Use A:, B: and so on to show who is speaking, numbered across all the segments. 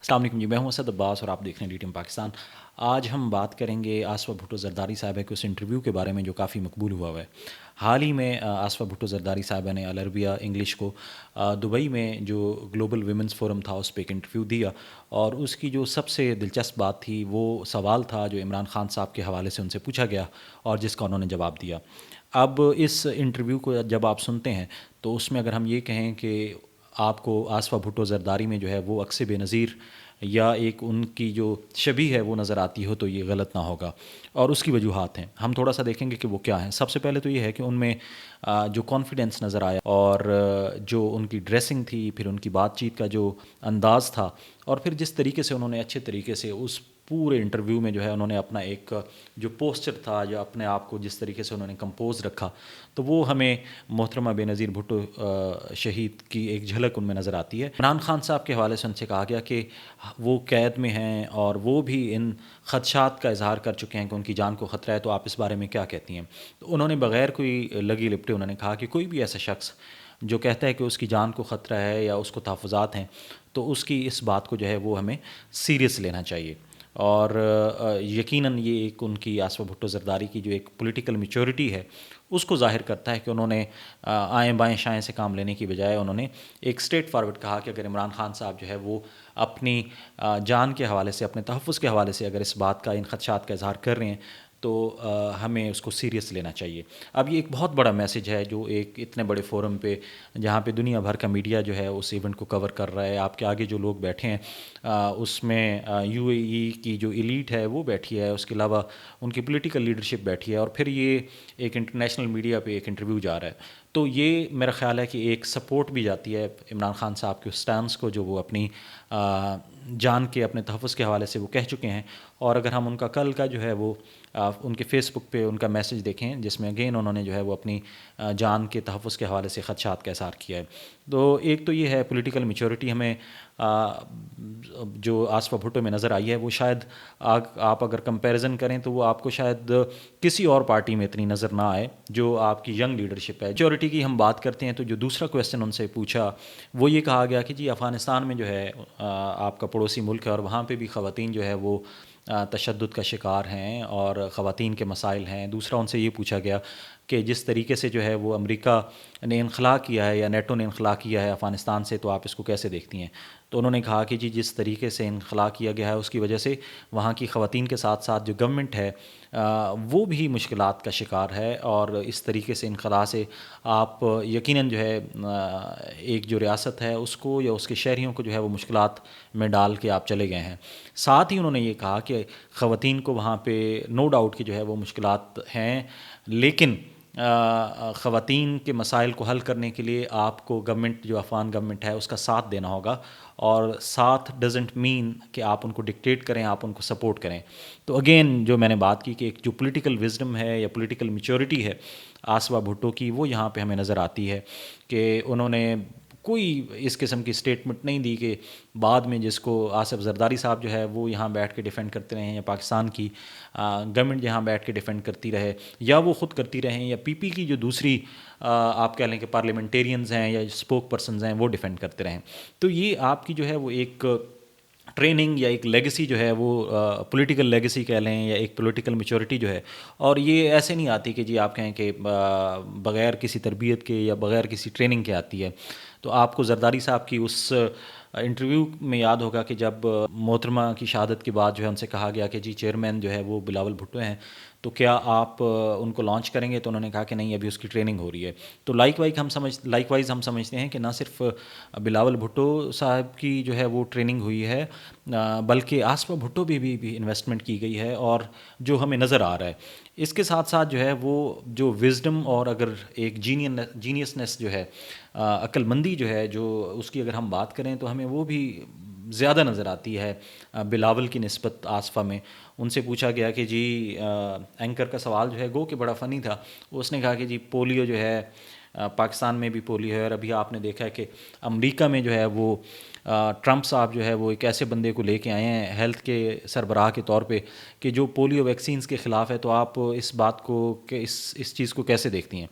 A: السلام علیکم جی، میں ہوں اسد عباس اور آپ دیکھ رہے ہیں ڈی ٹی ایم پاکستان۔ آج ہم بات کریں گے آصفہ بھٹو زرداری صاحبہ کے اس انٹرویو کے بارے میں جو کافی مقبول ہوا ہے۔ حال ہی میں آصفہ بھٹو زرداری صاحبہ نے العربیہ انگلش کو دبئی میں جو گلوبل ویمنس فورم تھا اس پہ ایک انٹرویو دیا، اور اس کی جو سب سے دلچسپ بات تھی وہ سوال تھا جو عمران خان صاحب کے حوالے سے ان سے پوچھا گیا اور جس کا انہوں نے جواب دیا۔ اب اس انٹرویو کو جب آپ سنتے ہیں تو اس میں اگر ہم یہ کہیں کہ آپ کو آصفہ بھٹو زرداری میں جو ہے وہ عکس بے نظیر یا ایک ان کی جو شبیہ ہے وہ نظر آتی ہو تو یہ غلط نہ ہوگا، اور اس کی وجوہات ہیں۔ ہم تھوڑا سا دیکھیں گے کہ وہ کیا ہیں۔ سب سے پہلے تو یہ ہے کہ ان میں جو کانفیڈنس نظر آیا، اور جو ان کی ڈریسنگ تھی، پھر ان کی بات چیت کا جو انداز تھا، اور پھر جس طریقے سے انہوں نے اچھے طریقے سے اس پورے انٹرویو میں جو ہے انہوں نے اپنا ایک جو پوسچر تھا، جو اپنے آپ کو جس طریقے سے انہوں نے کمپوز رکھا، تو وہ ہمیں محترمہ بے نظیر بھٹو شہید کی ایک جھلک ان میں نظر آتی ہے۔ عمران خان صاحب کے حوالے سے ان سے کہا گیا کہ وہ قید میں ہیں اور وہ بھی ان خدشات کا اظہار کر چکے ہیں کہ ان کی جان کو خطرہ ہے، تو آپ اس بارے میں کیا کہتی ہیں؟ تو انہوں نے بغیر کوئی لگی لپٹے انہوں نے کہا کہ کوئی بھی ایسا شخص جو کہتا ہے کہ اس کی جان کو خطرہ ہے یا اس کو تحفظات ہیں، تو اس کی اس بات کو جو ہے وہ ہمیں سیریس لینا چاہیے۔ اور یقیناً یہ ایک ان کی آصفہ بھٹو زرداری کی جو ایک پولیٹیکل میچورٹی ہے اس کو ظاہر کرتا ہے کہ انہوں نے آئیں بائیں شائیں سے کام لینے کی بجائے انہوں نے ایک اسٹریٹ فارورڈ کہا کہ اگر عمران خان صاحب جو ہے وہ اپنی جان کے حوالے سے، اپنے تحفظ کے حوالے سے اگر اس بات کا، ان خدشات کا اظہار کر رہے ہیں تو ہمیں اس کو سیریس لینا چاہیے۔ اب یہ ایک بہت بڑا میسج ہے جو ایک اتنے بڑے فورم پہ، جہاں پہ دنیا بھر کا میڈیا جو ہے اس ایونٹ کو کور کر رہا ہے، آپ کے آگے جو لوگ بیٹھے ہیں اس میں یو اے ای کی جو ایلیٹ ہے وہ بیٹھی ہے، اس کے علاوہ ان کی پولیٹیکل لیڈرشپ بیٹھی ہے، اور پھر یہ ایک انٹرنیشنل میڈیا پہ ایک انٹرویو جا رہا ہے۔ تو یہ میرا خیال ہے کہ ایک سپورٹ بھی جاتی ہے عمران خان صاحب کے اسٹانس کو جو وہ اپنی جان کے، اپنے تحفظ کے حوالے سے وہ کہہ چکے ہیں۔ اور اگر ہم ان کا کل کا جو ہے وہ ان کے فیس بک پہ ان کا میسج دیکھیں جس میں اگین انہوں نے جو ہے وہ اپنی جان کے تحفظ کے حوالے سے خدشات کا اظہار کیا ہے۔ تو ایک تو یہ ہے پولیٹیکل میچورٹی ہمیں جو آصفہ بھٹو میں نظر آئی ہے، وہ شاید آپ اگر کمپیریزن کریں تو وہ آپ کو شاید کسی اور پارٹی میں اتنی نظر نہ آئے جو آپ کی ینگ لیڈرشپ ہے۔ میچورٹی کی ہم بات کرتے ہیں تو جو دوسرا کویسچن ان سے پوچھا وہ یہ کہا گیا کہ جی افغانستان میں جو ہے آپ کا پڑوسی ملک ہے، اور وہاں پہ بھی خواتین جو ہے وہ تشدد کا شکار ہیں اور خواتین کے مسائل ہیں۔ دوسرا ان سے یہ پوچھا گیا کہ جس طریقے سے جو ہے وہ امریکہ نے انخلا کیا ہے یا نیٹو نے انخلا کیا ہے افغانستان سے، تو آپ اس کو کیسے دیکھتی ہیں؟ تو انہوں نے کہا کہ جی جس طریقے سے انخلا کیا گیا ہے اس کی وجہ سے وہاں کی خواتین کے ساتھ ساتھ جو گورنمنٹ ہے وہ بھی مشکلات کا شکار ہے، اور اس طریقے سے انخلا سے آپ یقیناً جو ہے ایک جو ریاست ہے اس کو یا اس کے شہریوں کو جو ہے وہ مشکلات میں ڈال کے آپ چلے گئے ہیں۔ ساتھ ہی انہوں نے یہ کہا کہ خواتین کو وہاں پہ نو ڈاؤٹ کہ جو ہے وہ مشکلات ہیں، لیکن خواتین کے مسائل کو حل کرنے کے لیے آپ کو گورنمنٹ، جو افغان گورنمنٹ ہے اس کا ساتھ دینا ہوگا، اور ساتھ ڈزنٹ مین کہ آپ ان کو ڈکٹیٹ کریں، آپ ان کو سپورٹ کریں۔ تو اگین جو میں نے بات کی کہ ایک جو پولیٹیکل وزڈم ہے یا پولیٹیکل میچورٹی ہے آصفہ بھٹو کی، وہ یہاں پہ ہمیں نظر آتی ہے کہ انہوں نے کوئی اس قسم کی سٹیٹمنٹ نہیں دی کہ بعد میں جس کو آصف زرداری صاحب جو ہے وہ یہاں بیٹھ کے ڈیفینڈ کرتے رہیں، یا پاکستان کی گورنمنٹ یہاں بیٹھ کے ڈیفینڈ کرتی رہے، یا وہ خود کرتی رہیں، یا پی پی کی جو دوسری آپ کہہ لیں کہ پارلیمنٹیرینز ہیں یا اسپوک پرسنز ہیں وہ ڈیفینڈ کرتے رہیں۔ تو یہ آپ کی جو ہے وہ ایک ٹریننگ یا ایک لیگسی جو ہے وہ پولیٹیکل لیگسی کہہ لیں یا ایک پولیٹیکل میچورٹی جو ہے، اور یہ ایسے نہیں آتی کہ جی آپ کہیں کہ بغیر کسی تربیت کے یا بغیر کسی ٹریننگ کے آتی ہے۔ تو آپ کو زرداری صاحب کی اس انٹرویو میں یاد ہوگا کہ جب محترمہ کی شہادت کے بعد جو ہے ان سے کہا گیا کہ جی چیئرمین جو ہے وہ بلاول بھٹو ہیں، تو کیا آپ ان کو لانچ کریں گے؟ تو انہوں نے کہا کہ نہیں، ابھی اس کی ٹریننگ ہو رہی ہے۔ تو لائک وائز ہم سمجھتے ہیں کہ نہ صرف بلاول بھٹو صاحب کی جو ہے وہ ٹریننگ ہوئی ہے، بلکہ آصفہ بھٹو بھی انویسٹمنٹ کی گئی ہے، اور جو ہمیں نظر آ رہا ہے اس کے ساتھ ساتھ جو ہے وہ جو وزڈم اور اگر ایک جینیسنس جو ہے، عقل مندی جو ہے، جو اس کی اگر ہم بات کریں تو ہمیں وہ بھی زیادہ نظر آتی ہے بلاول کی نسبت آصفہ میں۔ ان سے پوچھا گیا کہ جی اینکر کا سوال جو ہے گو کہ بڑا فنی تھا، اس نے کہا کہ جی پولیو جو ہے پاکستان میں بھی پولیو ہے، اور ابھی آپ نے دیکھا ہے کہ امریکہ میں جو ہے وہ ٹرمپ صاحب جو ہے وہ ایک ایسے بندے کو لے کے آئے ہیں ہیلتھ کے سربراہ کے طور پہ کہ جو پولیو ویکسینز کے خلاف ہے، تو آپ اس بات کو کہ اس چیز کو کیسے دیکھتی ہیں؟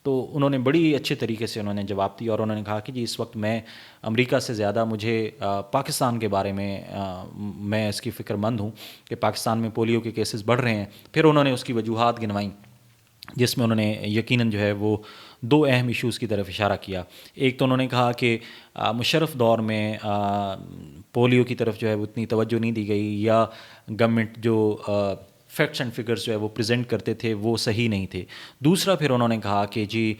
A: تو انہوں نے بڑی اچھے طریقے سے انہوں نے جواب دیا اور انہوں نے کہا کہ جی اس وقت میں امریکہ سے زیادہ مجھے پاکستان کے بارے میں میں اس کی فکر مند ہوں کہ پاکستان میں پولیو کے کیسز بڑھ رہے ہیں. پھر انہوں نے اس کی وجوہات گنوائیں جس میں انہوں نے یقیناً جو ہے وہ دو اہم ایشوز کی طرف اشارہ کیا. ایک تو انہوں نے کہا کہ مشرف دور میں پولیو کی طرف جو ہے وہ اتنی توجہ نہیں دی گئی یا گورنمنٹ جو فیکٹس اینڈ فگرز جو ہے وہ پریزنٹ کرتے تھے وہ صحیح نہیں تھے. دوسرا پھر انہوں نے کہا کہ جی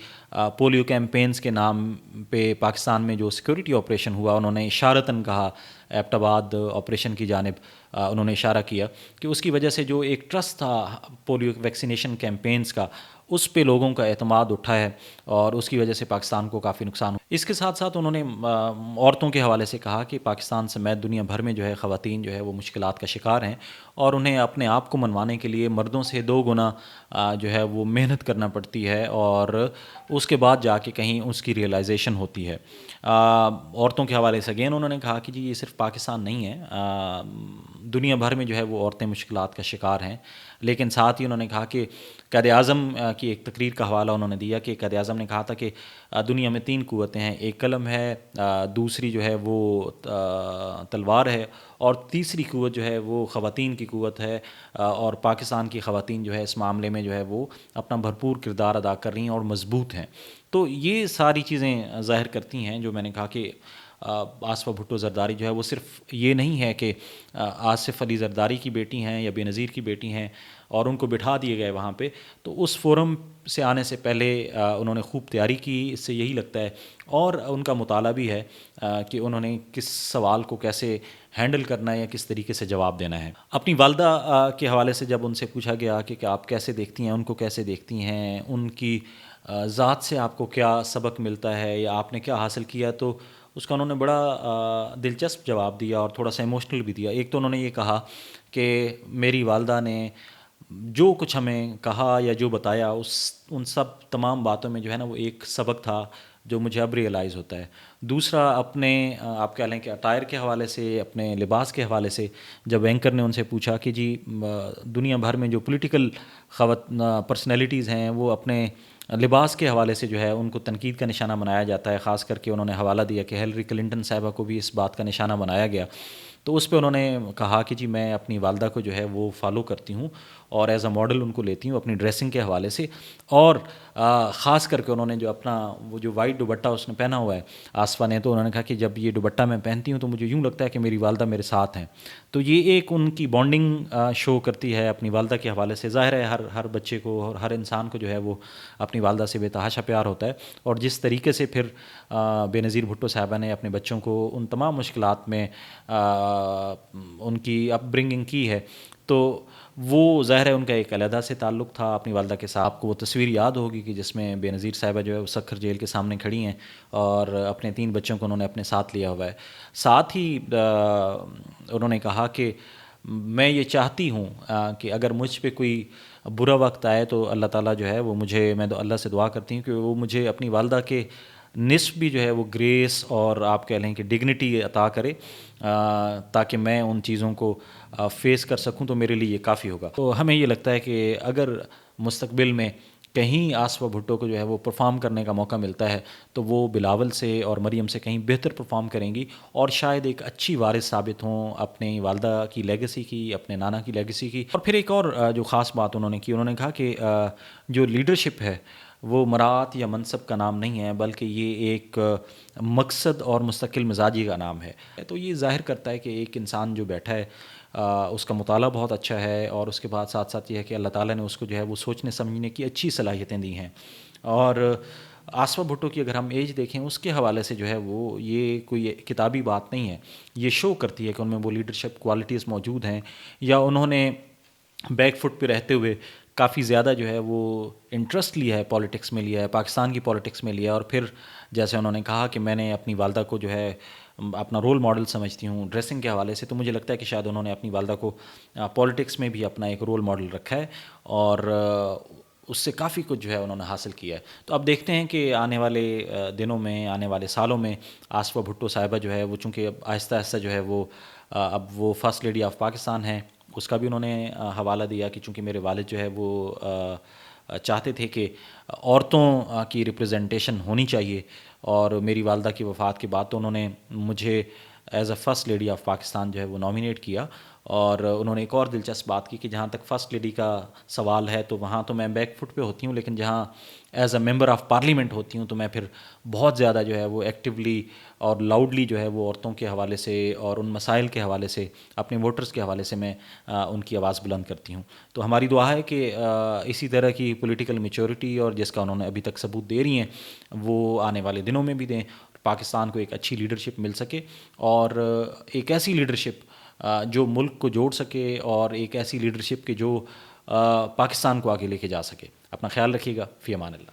A: پولیو کیمپینز کے نام پہ پاکستان میں جو سیکورٹی آپریشن ہوا انہوں نے اشارتاً کہا ایبٹ آباد آپریشن کی جانب انہوں نے اشارہ کیا کہ اس کی وجہ سے جو ایک ٹرسٹ تھا پولیو ویکسینیشن کیمپینز کا اس پہ لوگوں کا اعتماد اٹھا ہے اور اس کی وجہ سے پاکستان کو کافی نقصان ہوا. اس کے ساتھ ساتھ انہوں نے عورتوں کے حوالے سے کہا کہ پاکستان سمیت دنیا بھر میں جو ہے خواتین جو ہے وہ مشکلات کا شکار ہیں اور انہیں اپنے آپ کو منوانے کے لیے مردوں سے 2 گنا جو ہے وہ محنت کرنا پڑتی ہے اور اس کے بعد جا کے کہیں اس کی ریئلائزیشن ہوتی ہے. عورتوں کے حوالے سے اگین انہوں نے کہا کہ جی یہ صرف پاکستان نہیں ہے، دنیا بھر میں جو ہے وہ عورتیں مشکلات کا شکار ہیں. لیکن ساتھ ہی انہوں نے کہا کہ قائد اعظم کی ایک تقریر کا حوالہ انہوں نے دیا کہ قائد اعظم نے کہا تھا کہ دنیا میں 3 قوتیں ہیں، ایک قلم ہے، دوسری جو ہے وہ تلوار ہے اور تیسری قوت جو ہے وہ خواتین کی قوت ہے اور پاکستان کی خواتین جو ہے اس معاملے میں جو ہے وہ اپنا بھرپور کردار ادا کر رہی ہیں اور مضبوط ہیں. تو یہ ساری چیزیں ظاہر کرتی ہیں جو میں نے کہا کہ آصفہ بھٹو زرداری جو ہے وہ صرف یہ نہیں ہے کہ آصف علی زرداری کی بیٹی ہیں یا بے نظیر کی بیٹی ہیں اور ان کو بٹھا دیے گئے وہاں پہ. تو اس فورم سے آنے سے پہلے انہوں نے خوب تیاری کی، اس سے یہی لگتا ہے، اور ان کا مطالعہ بھی ہے کہ انہوں نے کس سوال کو کیسے ہینڈل کرنا ہے یا کس طریقے سے جواب دینا ہے. اپنی والدہ کے حوالے سے جب ان سے پوچھا گیا کہ آپ کیسے دیکھتی ہیں، ان کو کیسے دیکھتی ہیں، ان کی ذات سے آپ کو کیا سبق ملتا ہے یا آپ نے کیا حاصل کیا، تو اس کا انہوں نے بڑا دلچسپ جواب دیا اور تھوڑا سا ایموشنل بھی دیا. ایک تو انہوں نے یہ کہا کہ میری والدہ نے جو کچھ ہمیں کہا یا جو بتایا ان سب تمام باتوں میں جو ہے نا وہ ایک سبق تھا جو مجھے اب ریئلائز ہوتا ہے. دوسرا اپنے آپ کہہ لیں کہ اٹائر کے حوالے سے، اپنے لباس کے حوالے سے جب اینکر نے ان سے پوچھا کہ جی دنیا بھر میں جو پولیٹیکل پرسنالٹیز ہیں وہ اپنے لباس کے حوالے سے جو ہے ان کو تنقید کا نشانہ بنایا جاتا ہے، خاص کر کے انہوں نے حوالہ دیا کہ ہیلری کلنٹن صاحبہ کو بھی اس بات کا نشانہ بنایا گیا. تو اس پہ انہوں نے کہا کہ جی میں اپنی والدہ کو جو ہے وہ فالو کرتی ہوں اور ایز اے ماڈل ان کو لیتی ہوں اپنی ڈریسنگ کے حوالے سے. اور خاص کر کے انہوں نے جو اپنا وہ جو وائٹ دوپٹہ اس نے پہنا ہوا ہے آصفہ نے، تو انہوں نے کہا کہ جب یہ دوپٹہ میں پہنتی ہوں تو مجھے یوں لگتا ہے کہ میری والدہ میرے ساتھ ہیں. تو یہ ایک ان کی بانڈنگ شو کرتی ہے اپنی والدہ کے حوالے سے. ظاہر ہے ہر بچے کو اور ہر انسان کو جو ہے وہ اپنی والدہ سے بے تحاشا پیار ہوتا ہے، اور جس طریقے سے پھر بے نظیر بھٹو صاحبہ نے اپنے بچوں کو ان تمام مشکلات میں ان کی اپ برنگنگ کی ہے، تو وہ ظاہر ہے ان کا ایک علیحدہ سے تعلق تھا اپنی والدہ کے ساتھ. آپ کو وہ تصویر یاد ہوگی کہ جس میں بے نظیر صاحبہ جو ہے وہ سکھر جیل کے سامنے کھڑی ہیں اور اپنے 3 بچوں کو انہوں نے اپنے ساتھ لیا ہوا ہے. ساتھ ہی انہوں نے کہا کہ میں یہ چاہتی ہوں کہ اگر مجھ پہ کوئی برا وقت آئے تو اللہ تعالیٰ جو ہے وہ میں اللہ سے دعا کرتی ہوں کہ وہ مجھے اپنی والدہ کے نصف بھی جو ہے وہ گریس اور آپ کہہ لیں کہ ڈگنیٹی عطا کرے تاکہ میں ان چیزوں کو فیس کر سکوں، تو میرے لیے یہ کافی ہوگا. تو ہمیں یہ لگتا ہے کہ اگر مستقبل میں کہیں آصفہ بھٹو کو جو ہے وہ پرفارم کرنے کا موقع ملتا ہے تو وہ بلاول سے اور مریم سے کہیں بہتر پرفارم کریں گی اور شاید ایک اچھی وارث ثابت ہوں اپنی والدہ کی لیگیسی کی، اپنے نانا کی لیگیسی کی. اور پھر ایک اور جو خاص بات انہوں نے کی، انہوں نے کہا کہ جو لیڈرشپ ہے وہ مراعات یا منصب کا نام نہیں ہے بلکہ یہ ایک مقصد اور مستقل مزاجی کا نام ہے. تو یہ ظاہر کرتا ہے کہ ایک انسان جو بیٹھا ہے اس کا مطالعہ بہت اچھا ہے اور اس کے بعد ساتھ ساتھ یہ ہے کہ اللہ تعالیٰ نے اس کو جو ہے وہ سوچنے سمجھنے کی اچھی صلاحیتیں دی ہیں. اور آصفہ بھٹو کی اگر ہم ایج دیکھیں اس کے حوالے سے جو ہے وہ یہ کوئی کتابی بات نہیں ہے، یہ شو کرتی ہے کہ ان میں وہ لیڈرشپ کوالٹیز موجود ہیں یا انہوں نے بیک فٹ پہ رہتے ہوئے کافی زیادہ جو ہے وہ انٹرسٹ لیا ہے پالیٹکس میں، لیا ہے پاکستان کی پالیٹکس میں لیا. اور پھر جیسے انہوں نے کہا کہ میں نے اپنی والدہ کو جو ہے اپنا رول ماڈل سمجھتی ہوں ڈریسنگ کے حوالے سے، تو مجھے لگتا ہے کہ شاید انہوں نے اپنی والدہ کو پالیٹکس میں بھی اپنا ایک رول ماڈل رکھا ہے اور اس سے کافی کچھ جو ہے انہوں نے حاصل کیا ہے. تو اب دیکھتے ہیں کہ آنے والے دنوں میں، آنے والے سالوں میں آصفہ بھٹو صاحبہ جو ہے وہ چونکہ اب آہستہ آہستہ جو ہے وہ اب وہ فرسٹ لیڈی آف پاکستان ہیں، اس کا بھی انہوں نے حوالہ دیا کہ چونکہ میرے والد جو ہے وہ چاہتے تھے کہ عورتوں کی ریپرزنٹیشن ہونی چاہیے، اور میری والدہ کی وفات کے بعد تو انہوں نے مجھے as a first lady of Pakistan جو ہے وہ نامینیٹ کیا. اور انہوں نے ایک اور دلچسپ بات کی کہ جہاں تک فرسٹ لیڈی کا سوال ہے تو وہاں تو میں بیک فٹ پہ ہوتی ہوں، لیکن جہاں as a member of parliament ہوتی ہوں تو میں پھر بہت زیادہ جو ہے وہ ایکٹیولی اور لاؤڈلی جو ہے وہ عورتوں کے حوالے سے اور ان مسائل کے حوالے سے، اپنے ووٹرز کے حوالے سے میں ان کی آواز بلند کرتی ہوں. تو ہماری دعا ہے کہ اسی طرح کی پولیٹیکل میچورٹی اور جس کا انہوں نے ابھی تک ثبوت دے رہی ہیں وہ آنے والے دنوں میں بھی دیں، پاکستان کو ایک اچھی لیڈرشپ مل سکے، اور ایک ایسی لیڈرشپ جو ملک کو جوڑ سکے، اور ایک ایسی لیڈرشپ کہ جو پاکستان کو آگے لے کے جا سکے. اپنا خیال رکھیے گا. فی امان اللہ.